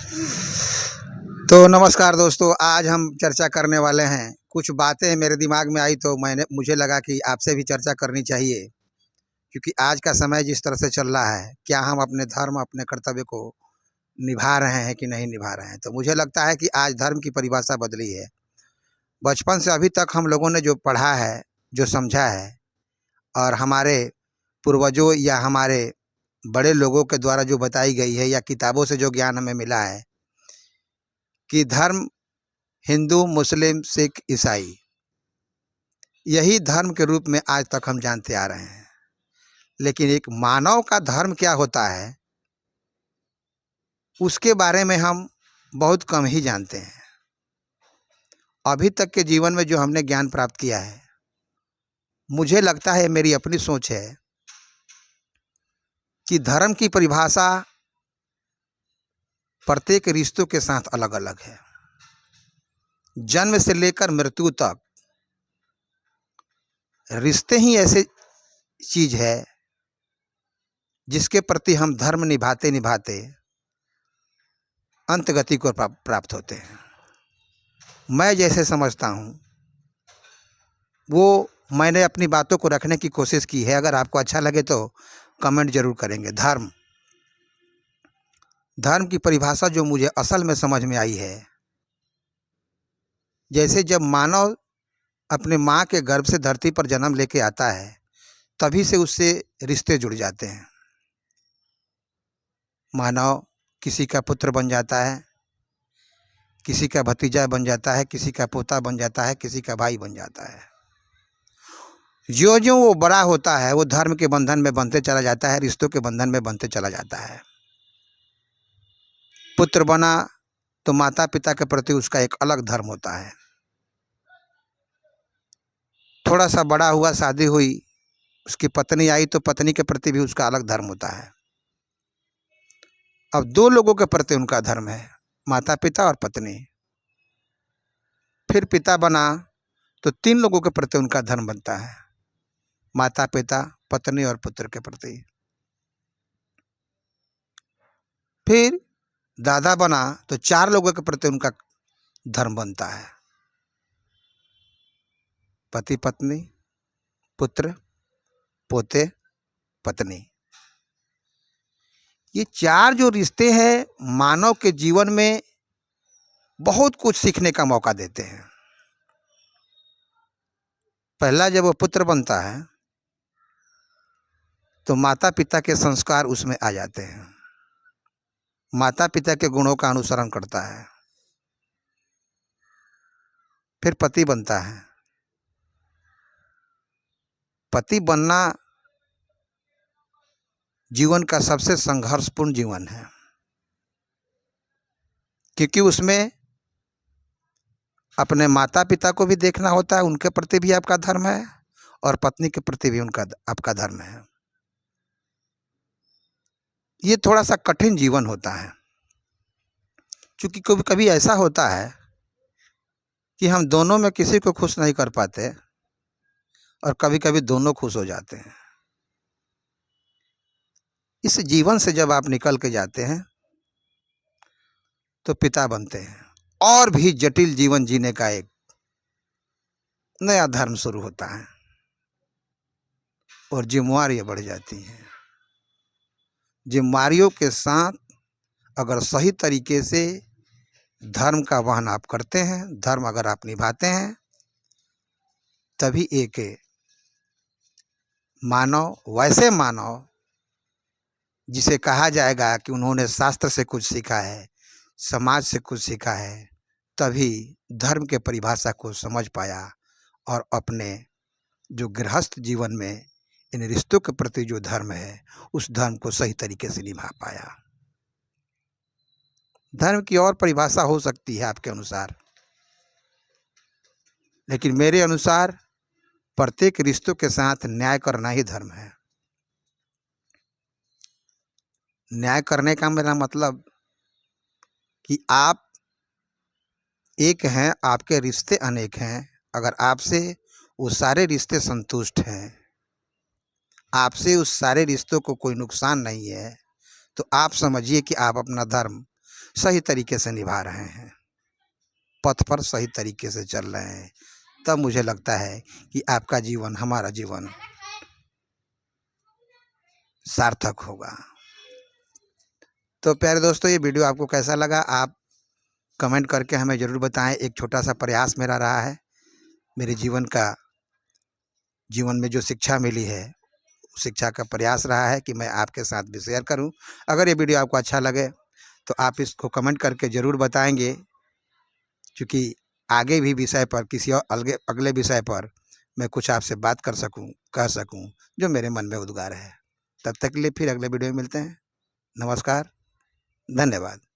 तो नमस्कार दोस्तों, आज हम चर्चा करने वाले हैं। कुछ बातें मेरे दिमाग में आई तो मुझे लगा कि आपसे भी चर्चा करनी चाहिए, क्योंकि आज का समय जिस तरह से चल रहा है, क्या हम अपने धर्म, अपने कर्तव्य को निभा रहे हैं कि नहीं निभा रहे हैं। तो मुझे लगता है कि आज धर्म की परिभाषा बदली है। बचपन से अभी तक हम लोगों ने जो पढ़ा है, जो समझा है, और हमारे पूर्वजों या हमारे बड़े लोगों के द्वारा जो बताई गई है या किताबों से जो ज्ञान हमें मिला है कि धर्म हिंदू, मुस्लिम, सिख, ईसाई, यही धर्म के रूप में आज तक हम जानते आ रहे हैं। लेकिन एक मानव का धर्म क्या होता है, उसके बारे में हम बहुत कम ही जानते हैं। अभी तक के जीवन में जो हमने ज्ञान प्राप्त किया है, मुझे लगता है, मेरी अपनी सोच है कि धर्म की परिभाषा प्रत्येक रिश्तों के साथ अलग अलग है। जन्म से लेकर मृत्यु तक रिश्ते ही ऐसे चीज है जिसके प्रति हम धर्म निभाते निभाते अंत गति को प्राप्त होते हैं। मैं जैसे समझता हूँ वो मैंने अपनी बातों को रखने की कोशिश की है। अगर आपको अच्छा लगे तो कमेंट जरूर करेंगे। धर्म की परिभाषा जो मुझे असल में समझ में आई है, जैसे जब मानव अपने माँ के गर्भ से धरती पर जन्म लेके आता है, तभी से उससे रिश्ते जुड़ जाते हैं। मानव किसी का पुत्र बन जाता है, किसी का भतीजा बन जाता है, किसी का पोता बन जाता है, किसी का भाई बन जाता है। जो जो वो बड़ा होता है, वो धर्म के बंधन में बंधते चला जाता है, रिश्तों के बंधन में बंधते चला जाता है। पुत्र बना तो माता पिता के प्रति उसका एक अलग धर्म होता है। थोड़ा सा बड़ा हुआ, शादी हुई, उसकी पत्नी आई तो पत्नी के प्रति भी उसका अलग धर्म होता है। अब दो लोगों के प्रति उनका धर्म है, माता पिता और पत्नी। फिर पिता बना तो तीन लोगों के प्रति उनका धर्म बनता है, माता पिता, पत्नी और पुत्र के प्रति। फिर दादा बना तो चार लोगों के प्रति उनका धर्म बनता है, पति पत्नी, पुत्र, पोते, पत्नी। ये चार जो रिश्ते हैं, मानव के जीवन में बहुत कुछ सीखने का मौका देते हैं। पहला, जब वो पुत्र बनता है तो माता पिता के संस्कार उसमें आ जाते हैं, माता पिता के गुणों का अनुसरण करता है। फिर पति बनता है। पति बनना जीवन का सबसे संघर्षपूर्ण जीवन है, क्योंकि उसमें अपने माता पिता को भी देखना होता है, उनके प्रति भी आपका धर्म है, और पत्नी के प्रति भी आपका धर्म है। ये थोड़ा सा कठिन जीवन होता है, क्योंकि कभी कभी ऐसा होता है कि हम दोनों में किसी को खुश नहीं कर पाते, और कभी कभी दोनों खुश हो जाते हैं। इस जीवन से जब आप निकल के जाते हैं तो पिता बनते हैं, और भी जटिल जीवन जीने का एक नया धर्म शुरू होता है, और जिम्मेवारियां बढ़ जाती हैं। जिम्मेवारियों के साथ अगर सही तरीके से धर्म का वहन आप करते हैं, धर्म अगर आप निभाते हैं, तभी एक मानव, वैसे मानव जिसे कहा जाएगा कि उन्होंने शास्त्र से कुछ सीखा है, समाज से कुछ सीखा है, तभी धर्म के परिभाषा को समझ पाया और अपने जो गृहस्थ जीवन में इन रिश्तों के प्रति जो धर्म है, उस धर्म को सही तरीके से निभा पाया। धर्म की और परिभाषा हो सकती है आपके अनुसार, लेकिन मेरे अनुसार प्रत्येक रिश्तों के साथ न्याय करना ही धर्म है। न्याय करने का मेरा मतलब कि आप एक हैं, आपके रिश्ते अनेक हैं। अगर आपसे वो सारे रिश्ते संतुष्ट हैं, आपसे उस सारे रिश्तों को कोई नुकसान नहीं है, तो आप समझिए कि आप अपना धर्म सही तरीके से निभा रहे हैं, पथ पर सही तरीके से चल रहे हैं, तब मुझे लगता है कि आपका जीवन, हमारा जीवन सार्थक होगा। तो प्यारे दोस्तों, ये वीडियो आपको कैसा लगा आप कमेंट करके हमें ज़रूर बताएं। एक छोटा सा प्रयास मेरा रहा है, मेरे जीवन में जो शिक्षा मिली है, शिक्षा का प्रयास रहा है कि मैं आपके साथ भी शेयर करूं। अगर ये वीडियो आपको अच्छा लगे तो आप इसको कमेंट करके ज़रूर बताएंगे, क्योंकि आगे भी विषय पर, किसी और अगले विषय पर मैं कुछ आपसे बात कर सकूं, कह सकूं, जो मेरे मन में उद्गार है। तब तक के लिए फिर अगले वीडियो में मिलते हैं। नमस्कार, धन्यवाद।